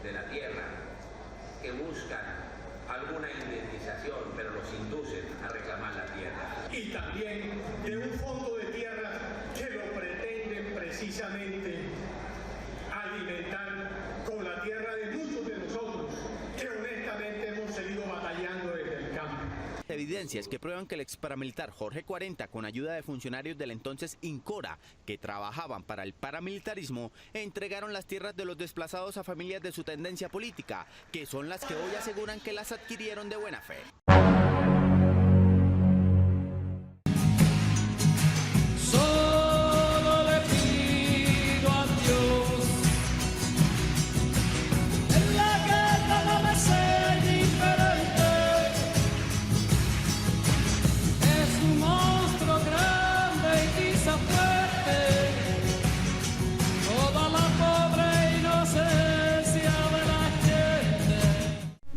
de la tierra que buscan alguna indemnización, pero los inducen a reclamar la tierra. Y también de un fondo de tierra que lo pretenden precisamente alimentar con la tierra de muchos de nosotros que honestamente hemos seguido batallando desde el campo. Evidencias que prueban que el ex paramilitar Jorge 40, con ayuda de funcionarios del entonces INCORA, que trabajaban para el paramilitarismo, entregaron las tierras de los desplazados a familias de su tendencia política, que son las que hoy aseguran que las adquirieron de buena fe.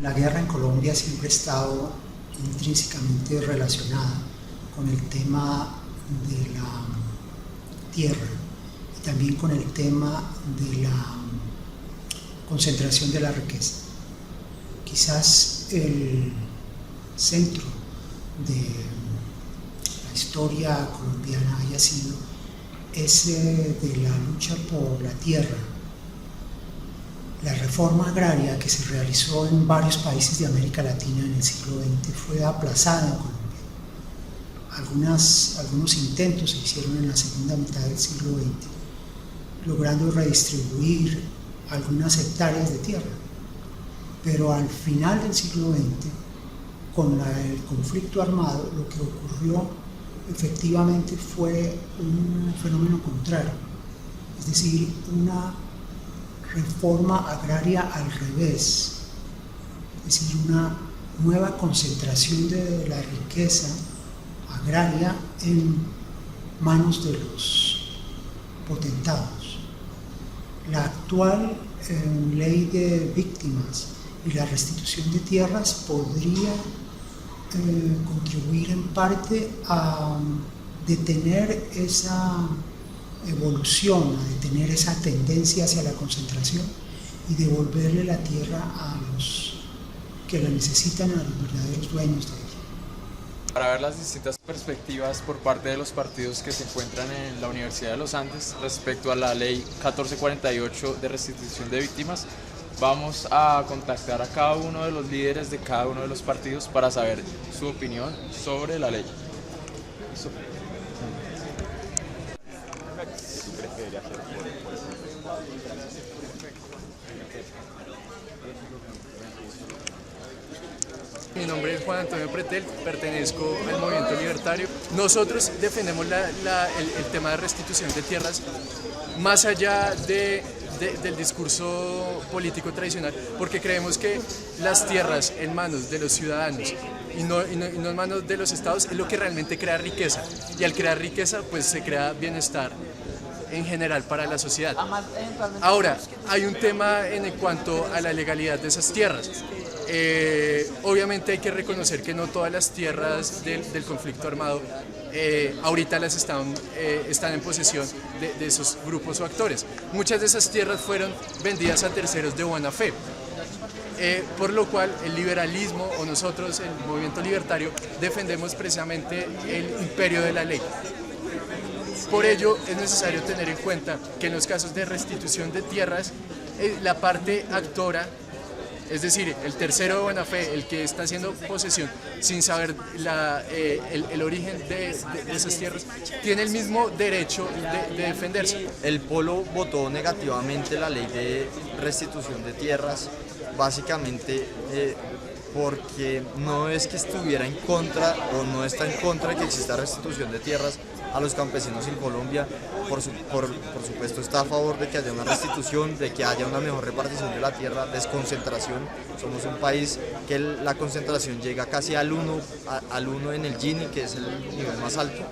La guerra en Colombia siempre ha estado intrínsecamente relacionada con el tema de la tierra y también con el tema de la concentración de la riqueza. Quizás el centro de la historia colombiana haya sido ese de la lucha por la tierra. La reforma agraria que se realizó en varios países de América Latina en el siglo XX fue aplazada en Colombia. Algunos intentos se hicieron en la segunda mitad del siglo XX, logrando redistribuir algunas hectáreas de tierra. Pero al final del siglo XX, con el conflicto armado, lo que ocurrió efectivamente fue un fenómeno contrario, es decir, una reforma agraria al revés, es decir, una nueva concentración de la riqueza agraria en manos de los potentados. La actual ley de víctimas y la restitución de tierras podría contribuir en parte a detener esa evolución, a detener esa tendencia hacia la concentración y devolverle la tierra a los que la necesitan, a los verdaderos dueños de ella. Para ver las distintas perspectivas por parte de los partidos que se encuentran en la Universidad de los Andes respecto a la ley 1448 de restitución de víctimas, vamos a contactar a cada uno de los líderes de cada uno de los partidos para saber su opinión sobre la ley. Mi nombre es Juan Antonio Pretel, pertenezco al Movimiento Libertario. Nosotros defendemos el tema de restitución de tierras más allá del discurso político tradicional, porque creemos que las tierras en manos de los ciudadanos y no en manos de los estados es lo que realmente crea riqueza, y al crear riqueza pues se crea bienestar en general para la sociedad. Ahora, hay un tema en cuanto a la legalidad de esas tierras. Obviamente hay que reconocer que no todas las tierras del conflicto armado ahorita las están en posesión de esos grupos o actores. Muchas de esas tierras fueron vendidas a terceros de buena fe, por lo cual el liberalismo o nosotros, el movimiento libertario, defendemos precisamente el imperio de la ley. Por ello es necesario tener en cuenta que en los casos de restitución de tierras, la parte actora, es decir, el tercero de buena fe, el que está haciendo posesión sin saber el origen de esas tierras, tiene el mismo derecho de defenderse. El Polo votó negativamente la ley de restitución de tierras, básicamente porque no es que estuviera en contra o no está en contra de que exista restitución de tierras a los campesinos en Colombia. Por supuesto está a favor de que haya una restitución, de que haya una mejor repartición de la tierra, desconcentración. Somos un país que la concentración llega casi al 1 en el Gini, que es el nivel más alto,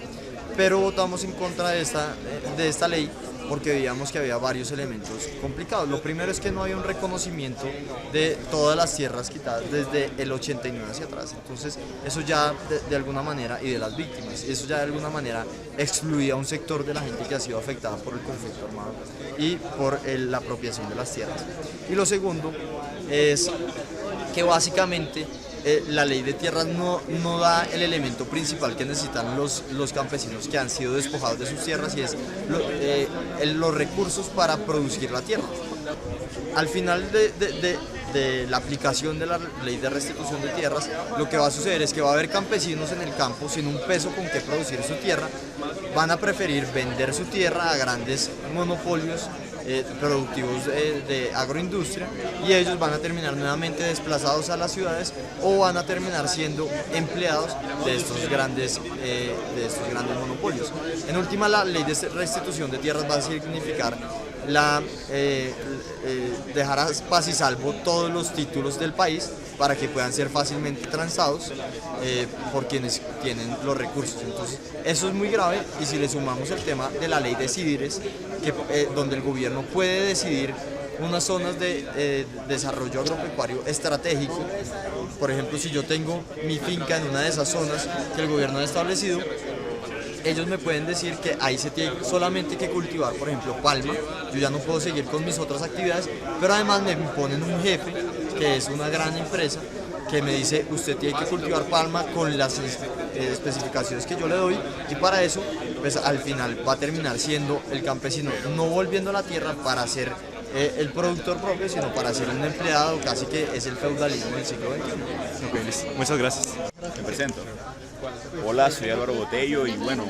pero votamos en contra de esta ley porque veíamos que había varios elementos complicados. Lo primero es que no había un reconocimiento de todas las tierras quitadas desde el 89 hacia atrás, entonces eso ya de alguna manera, y de las víctimas, eso ya de alguna manera excluía a un sector de la gente que ha sido afectada por el conflicto armado y por la apropiación de las tierras. Y lo segundo es que básicamente la ley de tierras no da el elemento principal que necesitan los campesinos que han sido despojados de sus tierras, y es los recursos para producir la tierra. Al final de la aplicación de la ley de restitución de tierras, lo que va a suceder es que va a haber campesinos en el campo sin un peso con que producir su tierra, van a preferir vender su tierra a grandes monopolios productivos de agroindustria, y ellos van a terminar nuevamente desplazados a las ciudades o van a terminar siendo empleados de estos grandes monopolios. En última, la ley de restitución de tierras va a significar dejar a paz y salvo todos los títulos del país para que puedan ser fácilmente transados por quienes tienen los recursos. Entonces, eso es muy grave, y si le sumamos el tema de la ley de CIDIRES, donde el gobierno puede decidir unas zonas de desarrollo agropecuario estratégico, por ejemplo, si yo tengo mi finca en una de esas zonas que el gobierno ha establecido, ellos me pueden decir que ahí se tiene solamente que cultivar, por ejemplo, palma, yo ya no puedo seguir con mis otras actividades, pero además me imponen un jefe, que es una gran empresa, que me dice, usted tiene que cultivar palma con las especificaciones que yo le doy, y para eso, pues al final va a terminar siendo el campesino no volviendo a la tierra para ser el productor propio, sino para ser un empleado, casi que es el feudalismo del siglo XXI. Ok, listo. Muchas gracias. Me presento. Hola, soy Álvaro Botello, y bueno,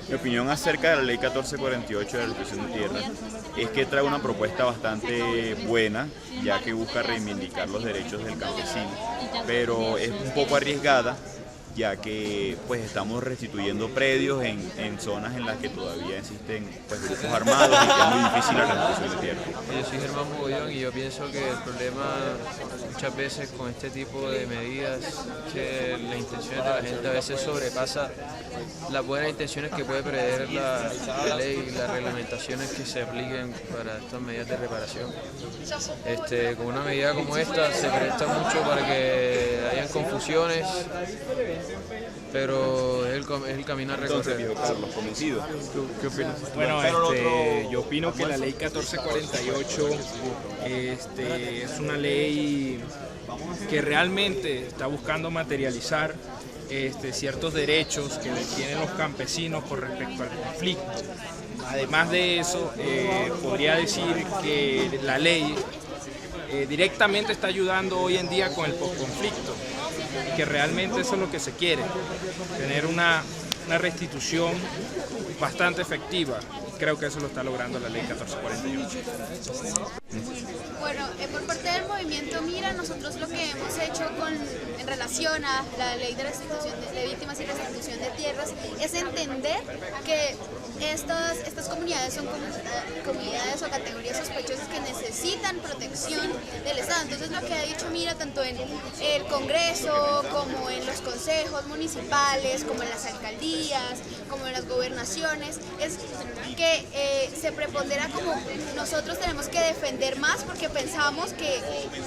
mi opinión acerca de la ley 1448 de la restitución de tierras es que trae una propuesta bastante buena, ya que busca reivindicar los derechos del campesino, pero es un poco arriesgada, ya que pues estamos restituyendo predios en zonas en las que todavía existen pues grupos armados, y que es muy difícil la restitución de tierras. Yo soy Germán Mogollón, y yo pienso que el problema muchas veces con este tipo de medidas es que la intención de la gente a veces sobrepasa las buenas intenciones que puede prever la ley y las reglamentaciones que se apliquen para estas medidas de reparación. Con una medida como esta se presta mucho para que hayan confusiones, pero es el camino a recorrer. Entonces, Carlos, convencido. ¿Qué opinas? Bueno, yo opino que la ley 1448 es una ley que realmente está buscando materializar ciertos derechos que tienen los campesinos con respecto al conflicto. Además de eso, podría decir que la ley directamente está ayudando hoy en día con el posconflicto, que realmente eso es lo que se quiere, tener una restitución bastante efectiva. Creo que eso lo está logrando la ley 1448. Bueno, por parte del movimiento Mira, nosotros lo que hemos hecho en relación a la ley de restitución de víctimas y restitución de tierras es entender que estas comunidades son comunidades o categorías sospechosas que necesitan protección del Estado. Entonces, lo que ha dicho Mira, tanto en el Congreso como en los consejos municipales, como en las alcaldías, como en las gobernaciones, es que se prepondera como nosotros tenemos que defender más, porque pensamos que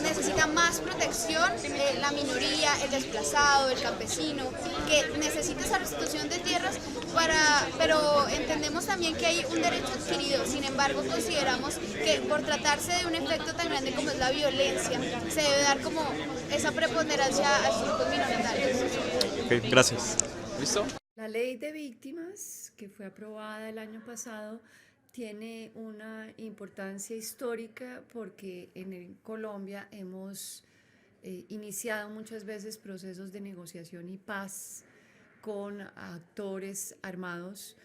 necesita más protección la minoría, el desplazado, el campesino, que necesita esa restitución de tierras, pero entendemos también que hay un derecho adquirido. Sin embargo, consideramos que por tratarse de un efecto tan grande como es la violencia, se debe dar como esa preponderancia a los grupos minoritarios. Ok, gracias. ¿Listo? La ley de víctimas, que fue aprobada el año pasado, tiene una importancia histórica porque en Colombia hemos iniciado muchas veces procesos de negociación y paz con actores armados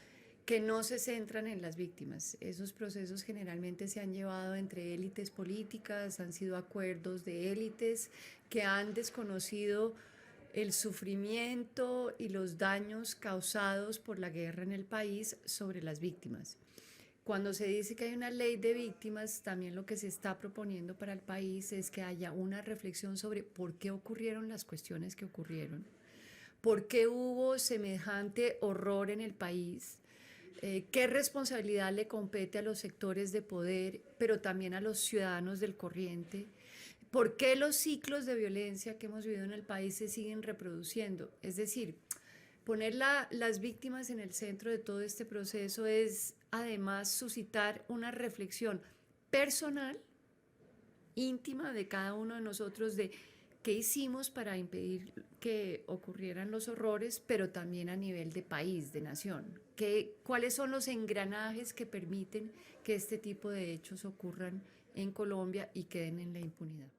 que no se centran en las víctimas. Esos procesos generalmente se han llevado entre élites políticas, han sido acuerdos de élites que han desconocido el sufrimiento y los daños causados por la guerra en el país sobre las víctimas. Cuando se dice que hay una ley de víctimas, también lo que se está proponiendo para el país es que haya una reflexión sobre por qué ocurrieron las cuestiones que ocurrieron, por qué hubo semejante horror en el país, qué responsabilidad le compete a los sectores de poder, pero también a los ciudadanos del corriente. ¿Por qué los ciclos de violencia que hemos vivido en el país se siguen reproduciendo? Es decir, poner las víctimas en el centro de todo este proceso es además suscitar una reflexión personal, íntima de cada uno de nosotros de qué hicimos para impedir que ocurrieran los horrores, pero también a nivel de país, de nación. ¿Cuáles son los engranajes que permiten que este tipo de hechos ocurran en Colombia y queden en la impunidad?